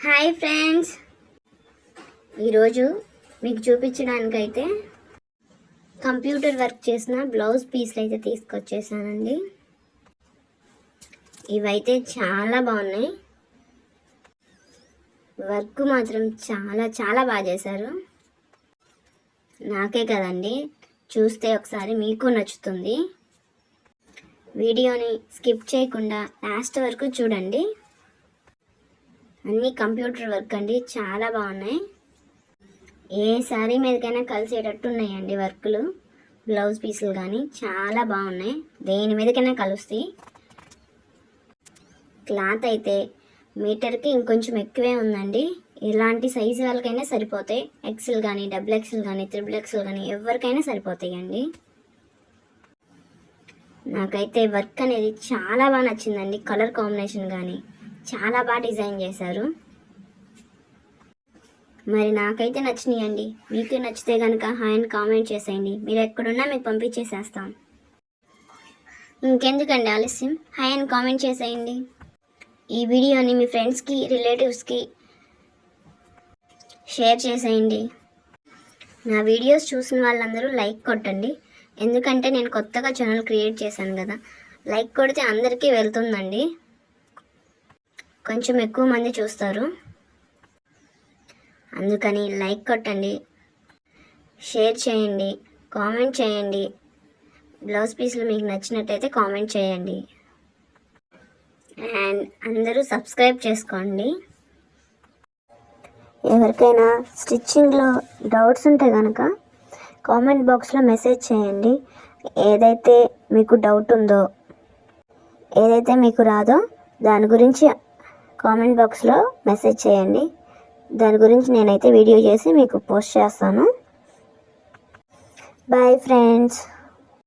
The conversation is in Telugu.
హాయ్ ఫ్రెండ్స్, ఈరోజు మీకు చూపించడానికైతే కంప్యూటర్ వర్క్ చేసిన బ్లౌజ్ పీస్లు అయితే తీసుకొచ్చేసానండి. ఇవైతే చాలా బాగున్నాయి. వర్క్ మాత్రం చాలా చాలా బాగా చేశారు. నాకే కదండి, చూస్తే ఒకసారి మీకు నచ్చుతుంది. వీడియోని స్కిప్ చేయకుండా లాస్ట్ వరకు చూడండి. అన్నీ కంప్యూటర్ వర్క్ అండి, చాలా బాగున్నాయి. ఏ శారీ మీదకైనా కలిసేటట్టు ఉన్నాయండి వర్కులు. బ్లౌజ్ పీసులు కానీ చాలా బాగున్నాయి, దేని మీదకైనా కలుస్తాయి. క్లాత్ అయితే మీటర్కి ఇంకొంచెం ఎక్కువే ఉందండి. ఇలాంటి సైజు వాళ్ళకైనా సరిపోతాయి. ఎక్సెల్ కానీ, డబుల్ ఎక్సెల్ కానీ, త్రిబుల్ ఎక్సెల్ కానీ ఎవరికైనా సరిపోతాయండి. నాకైతే వర్క్ అనేది చాలా బాగా నచ్చిందండి. కలర్ కాంబినేషన్ కానీ చాలా బాగా డిజైన్ చేశారు. మరి నాకైతే నచ్చినాయండి. మీకు నచ్చితే కనుక హాయ్ అని కామెంట్ చేసేయండి. మీరు ఎక్కడున్నా మీకు పంపించేసేస్తాం. ఇంకెందుకండి ఆలస్యం, హాయ్ అని కామెంట్ చేసేయండి. ఈ వీడియోని మీ ఫ్రెండ్స్కి, రిలేటివ్స్కి షేర్ చేసేయండి. నా వీడియోస్ చూసిన వాళ్ళందరూ లైక్ కొట్టండి. ఎందుకంటే నేను కొత్తగా ఛానల్ క్రియేట్ చేశాను కదా, లైక్ కొడితే అందరికీ వెళ్తుందండి. కొంచెం ఎక్కువ మంది చూస్తారు, అందుకని లైక్ కొట్టండి, షేర్ చేయండి, కామెంట్ చేయండి. బ్లౌజ్ పీస్లు మీకు నచ్చినట్టయితే కామెంట్ చేయండి. అండ్ అందరూ సబ్స్క్రైబ్ చేసుకోండి. ఎవరికైనా స్టిచ్చింగ్లో డౌట్స్ ఉంటే కనుక కామెంట్ బాక్స్లో మెసేజ్ చేయండి. ఏదైతే మీకు డౌట్ ఉందో, ఏదైతే మీకు రాదో దాని గురించి కామెంట్ బాక్స్లో మెసేజ్ చేయండి. దాని గురించి నేనైతే వీడియో చేసి మీకు పోస్ట్ చేస్తాను. Bye friends.